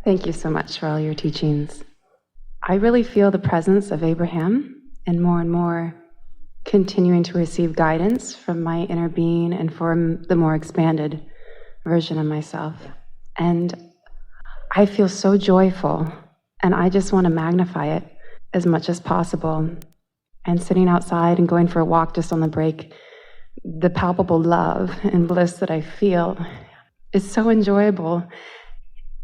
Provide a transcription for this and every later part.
Thank you so much for all your teachings. I really feel the presence of Abraham and more continuing to receive guidance from my inner being and from the more expanded version of myself. And I feel so joyful, and I just want to magnify it as much as possible. And sitting outside and going for a walk just on the break, the palpable love and bliss that I feel is so enjoyable.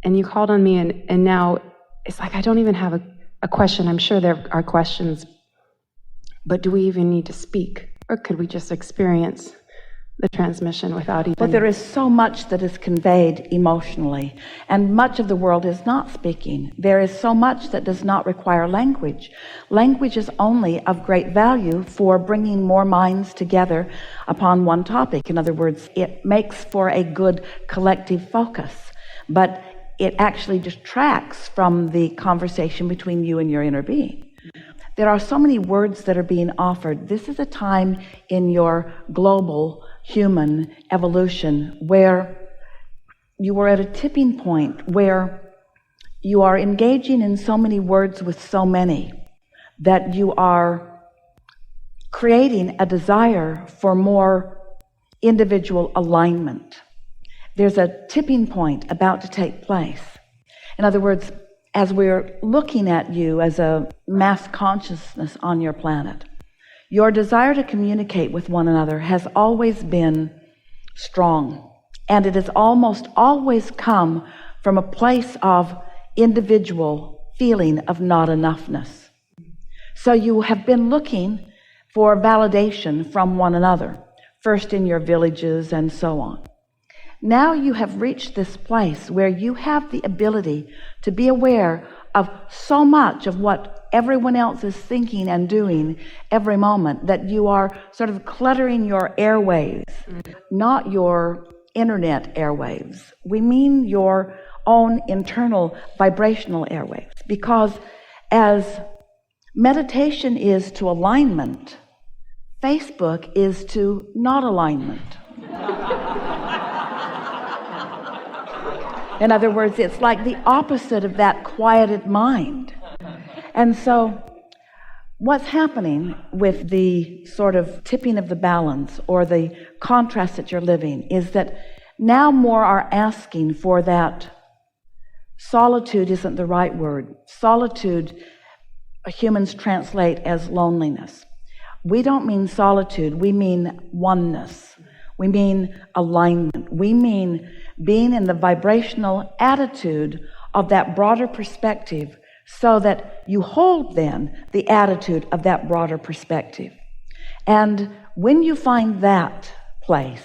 And you called on me, and now it's like I don't even have a question. I'm sure there are questions, but do we even need to speak? Or could we just experience the transmission without even... But there is so much that is conveyed emotionally, and much of the world is not speaking. There is so much that does not require language. Language is only of great value for bringing more minds together upon one topic. In other words, it makes for a good collective focus, but it actually detracts from the conversation between you and your inner being. There are so many words that are being offered. This is a time in your global human evolution where you are at a tipping point, where you are engaging in so many words with so many that you are creating a desire for more individual alignment. There's a tipping point about to take place. In other words, as we're looking at you as a mass consciousness on your planet, your desire to communicate with one another has always been strong, and it has almost always come from a place of individual feeling of not enoughness. So you have been looking for validation from one another, first in your villages and so on. Now you have reached this place where you have the ability to be aware of so much of what everyone else is thinking and doing every moment that you are sort of cluttering your airwaves, not your internet airwaves. We mean your own internal vibrational airwaves, because as meditation is to alignment, Facebook is to not alignment. In other words, it's like the opposite of that quieted mind. And so what's happening with the sort of tipping of the balance or the contrast that you're living is that now more are asking for that. Solitude isn't the right word. Solitude, humans translate as loneliness. We don't mean solitude, we mean oneness. We mean alignment. We mean being in the vibrational attitude of that broader perspective, so that you hold then the attitude of that broader perspective. And when you find that place,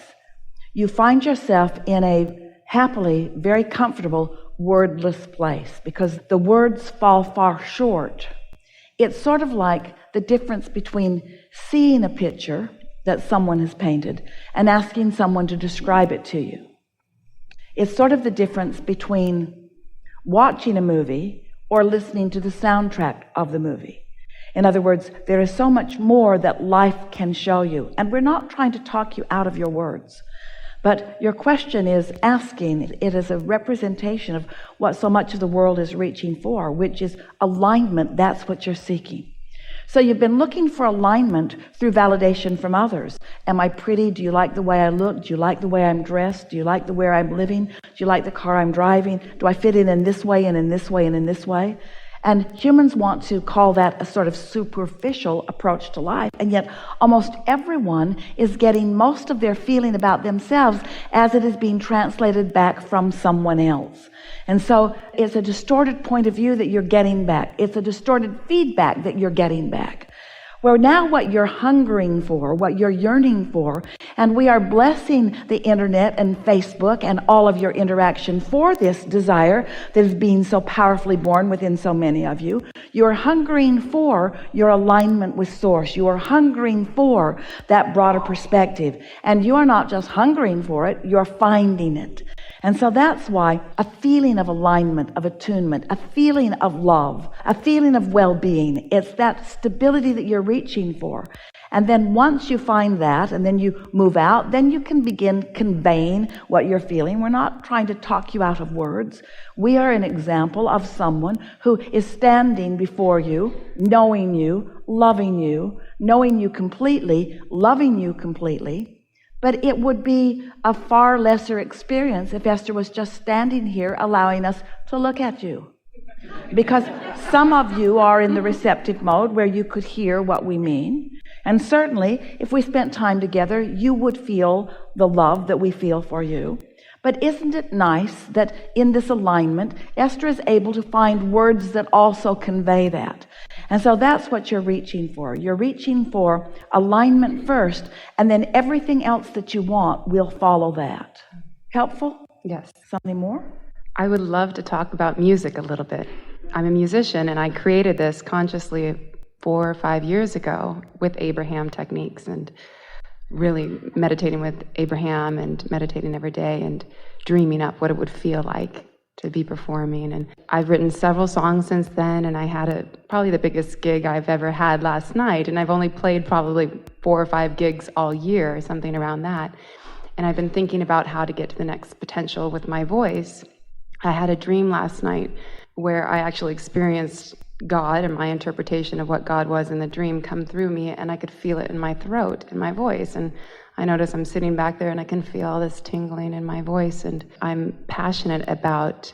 you find yourself in a happily, very comfortable, wordless place, because the words fall far short. It's sort of like the difference between seeing a picture that someone has painted and asking someone to describe it to you. It's sort of the difference between watching a movie or listening to the soundtrack of the movie. In other words, there is so much more that life can show you. And we're not trying to talk you out of your words, but your question is asking, it is a representation of what so much of the world is reaching for, which is alignment. That's what you're seeking. So you've been looking for alignment through validation from others. Am I pretty? Do you like the way I look? Do you like the way I'm dressed? Do you like the way I'm living? Do you like the car I'm driving? Do I fit in this way and in this way and in this way? And humans want to call that a sort of superficial approach to life. And yet almost everyone is getting most of their feeling about themselves as it is being translated back from someone else. And so it's a distorted point of view that you're getting back. It's a distorted feedback that you're getting back. Where now what you're hungering for, what you're yearning for, and we are blessing the internet and Facebook and all of your interaction for this desire that is being so powerfully born within so many of you. You're hungering for your alignment with Source. You are hungering for that broader perspective. And you are not just hungering for it, you're finding it. And so that's why a feeling of alignment, of attunement, a feeling of love, a feeling of well-being, it's that stability that you're reaching for. And then once you find that, and then you move out, then you can begin conveying what you're feeling. We're not trying to talk you out of words. We are an example of someone who is standing before you, knowing you, loving you, knowing you completely, loving you completely. But it would be a far lesser experience if Esther was just standing here allowing us to look at you. Because some of you are in the receptive mode where you could hear what we mean. And certainly, if we spent time together, you would feel the love that we feel for you. But isn't it nice that in this alignment, Esther is able to find words that also convey that? And so that's what you're reaching for. You're reaching for alignment first, and then everything else that you want will follow that. Helpful? Yes. Something more? I would love to talk about music a little bit. I'm a musician, and I created this consciously 4 or 5 years ago with Abraham techniques, and really meditating with Abraham and meditating every day and dreaming up what it would feel like to be performing. And I've written several songs since then, and I had probably the biggest gig I've ever had last night, and I've only played probably 4 or 5 gigs all year, something around that. And I've been thinking about how to get to the next potential with my voice. I had a dream last night where I actually experienced God and my interpretation of what God was in the dream come through me, and I could feel it in my throat, in my voice. And I notice I'm sitting back there and I can feel all this tingling in my voice, and I'm passionate about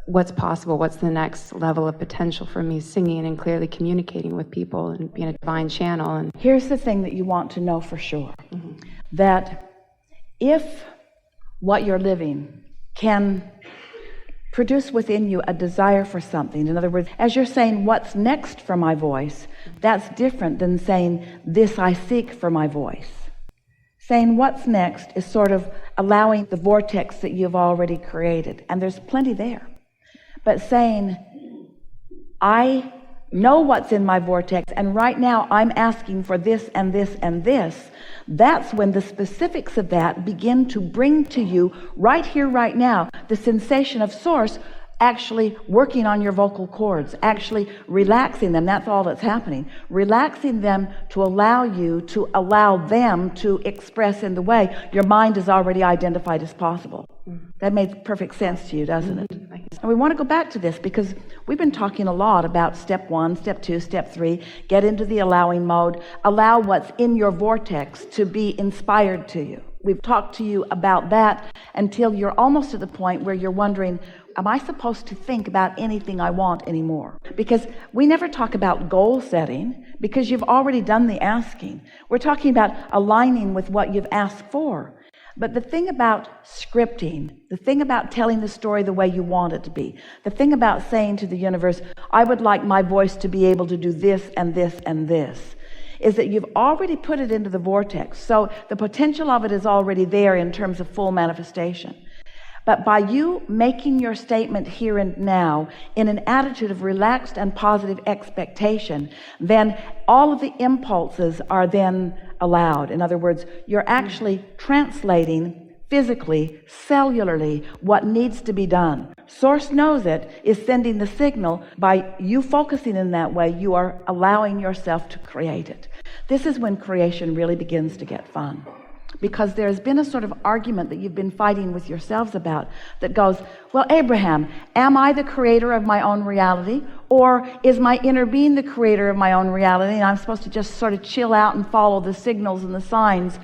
what's possible, what's the next level of potential for me singing and clearly communicating with people and being a divine channel. And here's the thing that you want to know for sure, that if what you're living can produce within you a desire for something. In other words, as you're saying, what's next for my voice, that's different than saying, this I seek for my voice. Saying what's next is sort of allowing the vortex that you've already created, and there's plenty there. But saying, I know what's in my vortex, and right now I'm asking for this and this and this, that's when the specifics of that begin to bring to you, right here, right now, the sensation of source actually working on your vocal cords, actually relaxing them. That's all that's happening. Relaxing them to allow you to allow them to express in the way your mind is already identified as possible. That makes perfect sense to you, doesn't it? And we want to go back to this because we've been talking a lot about step 1, step 2, step 3, get into the allowing mode, allow what's in your vortex to be inspired to you. We've talked to you about that until you're almost to the point where you're wondering, am I supposed to think about anything I want anymore? Because we never talk about goal setting because you've already done the asking. We're talking about aligning with what you've asked for. But the thing about scripting, the thing about telling the story the way you want it to be, the thing about saying to the universe, I would like my voice to be able to do this and this and this, is that you've already put it into the vortex. So the potential of it is already there in terms of full manifestation. But by you making your statement here and now in an attitude of relaxed and positive expectation, then all of the impulses are then allowed. In other words, you're actually translating physically, cellularly, what needs to be done. Source knows it, is sending the signal. By you focusing in that way, you are allowing yourself to create it. This is when creation really begins to get fun. Because there's been a sort of argument that you've been fighting with yourselves about that goes, well, Abraham, am I the creator of my own reality? Or is my inner being the creator of my own reality and I'm supposed to just sort of chill out and follow the signals and the signs?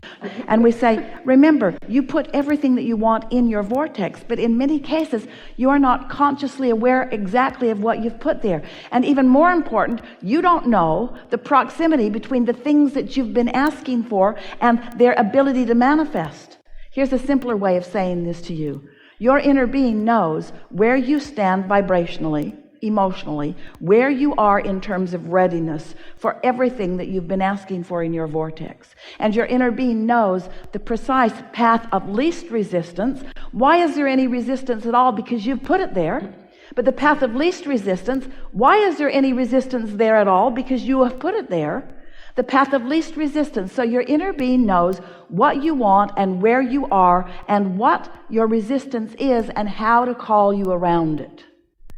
And we say, remember, you put everything that you want in your vortex, but in many cases, you are not consciously aware exactly of what you've put there. And even more important, you don't know the proximity between the things that you've been asking for and their ability to manifest. Here's a simpler way of saying this to you. Your inner being knows where you stand vibrationally, emotionally, where you are in terms of readiness for everything that you've been asking for in your vortex. And your inner being knows the precise path of least resistance. Why is there any resistance at all? Because you've put it there. But the path of least resistance, why is there any resistance there at all? Because you have put it there. The path of least resistance. So your inner being knows what you want and where you are and what your resistance is and how to call you around it.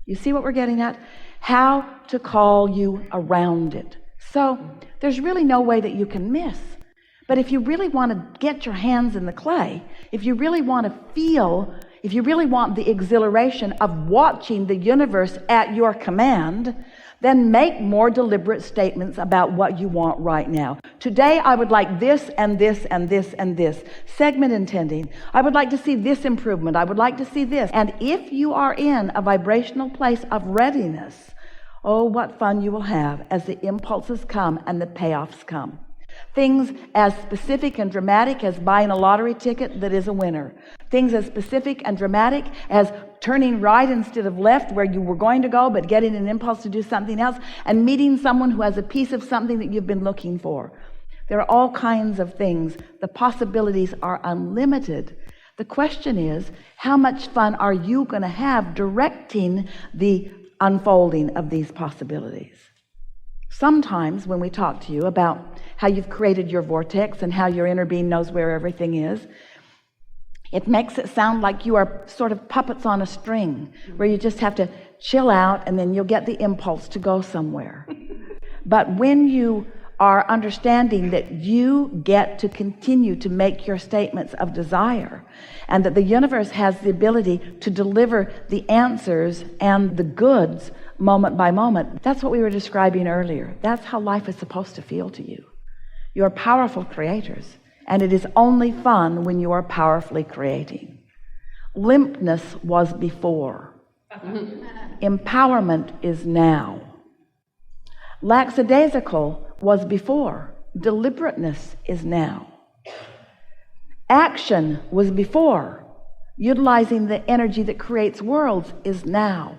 You see what we're getting at? How to call you around it. So there's really no way that you can miss. But if you really want to get your hands in the clay, if you really want to feel, if you really want the exhilaration of watching the universe at your command, then make more deliberate statements about what you want right now. Today, I would like this and this and this and this. Segment intending. I would like to see this improvement. I would like to see this. And if you are in a vibrational place of readiness, oh, what fun you will have as the impulses come and the payoffs come. Things as specific and dramatic as buying a lottery ticket that is a winner. Things as specific and dramatic as turning right instead of left where you were going to go, but getting an impulse to do something else, and meeting someone who has a piece of something that you've been looking for. There are all kinds of things. The possibilities are unlimited. The question is, how much fun are you going to have directing the unfolding of these possibilities? Sometimes when we talk to you about how you've created your vortex and how your inner being knows where everything is, it makes it sound like you are sort of puppets on a string, where you just have to chill out and then you'll get the impulse to go somewhere. But when you are understanding that you get to continue to make your statements of desire, and that the universe has the ability to deliver the answers and the goods moment by moment, that's what we were describing earlier. That's how life is supposed to feel to you. You're powerful creators, and it is only fun when you are powerfully creating. Limpness was before. Empowerment is now. Lackadaisical was before. Deliberateness is now. Action was before. Utilizing the energy that creates worlds is now.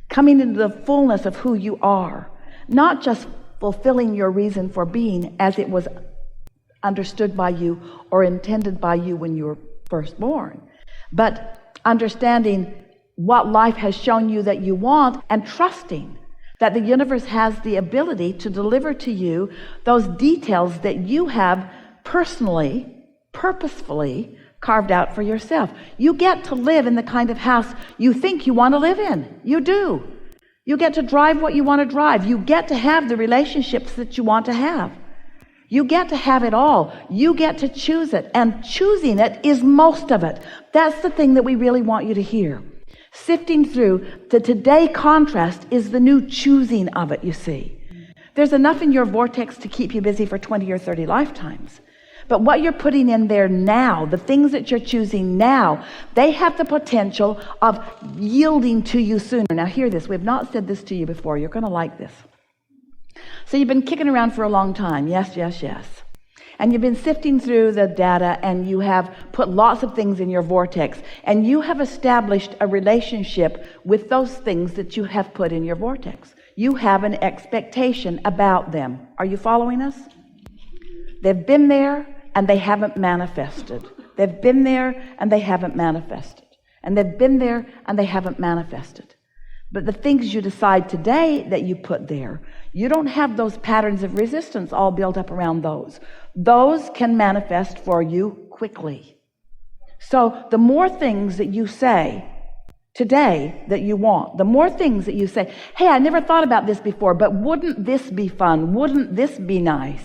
Coming into the fullness of who you are, not just fulfilling your reason for being as it was understood by you or intended by you when you were first born, but understanding what life has shown you that you want, and trusting that the universe has the ability to deliver to you those details that you have personally, purposefully carved out for yourself. You get to live in the kind of house you think you want to live in. You do. You get to drive what you want to drive. You get to have the relationships that you want to have. You get to have it all. You get to choose it. And choosing it is most of it. That's the thing that we really want you to hear. Sifting through the today contrast is the new choosing of it, you see. There's enough in your vortex to keep you busy for 20 or 30 lifetimes. But what you're putting in there now, the things that you're choosing now, they have the potential of yielding to you sooner. Now hear this. We have not said this to you before. You're going to like this. So you've been kicking around for a long time. Yes, yes, yes. And you've been sifting through the data, and you have put lots of things in your vortex, and you have established a relationship with those things that you have put in your vortex. You have an expectation about them. Are you following us? They've been there and they haven't manifested. They've been there and they haven't manifested. And they've been there and they haven't manifested. But the things you decide today that you put there, you don't have those patterns of resistance all built up around those. Those can manifest for you quickly. So the more things that you say today that you want, the more things that you say, hey, I never thought about this before, but wouldn't this be fun? Wouldn't this be nice?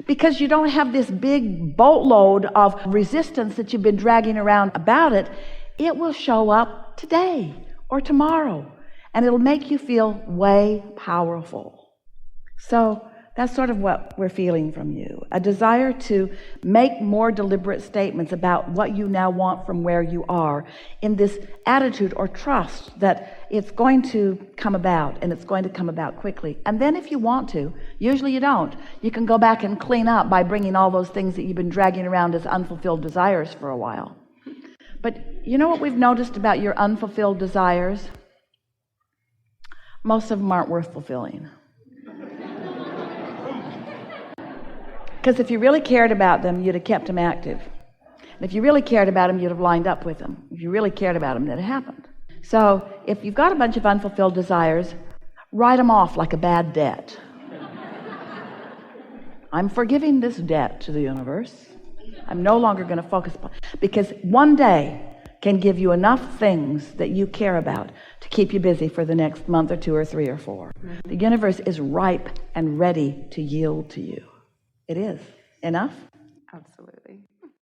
Because you don't have this big boatload of resistance that you've been dragging around about it, it will show up today or tomorrow, and it'll make you feel way powerful. So that's sort of what we're feeling from you. A desire to make more deliberate statements about what you now want from where you are, in this attitude or trust that it's going to come about, and it's going to come about quickly. And then if you want to, usually you don't, you can go back and clean up by bringing all those things that you've been dragging around as unfulfilled desires for a while. But you know what we've noticed about your unfulfilled desires? Most of them aren't worth fulfilling. Because if you really cared about them, you'd have kept them active. And if you really cared about them, you'd have lined up with them. If you really cared about them, then it happened. So if you've got a bunch of unfulfilled desires, write them off like a bad debt. I'm forgiving this debt to the universe. I'm no longer going to focus upon, because one day can give you enough things that you care about to keep you busy for the next month or 2 or 3 or 4. The universe is ripe and ready to yield to you. It is. Enough? Absolutely.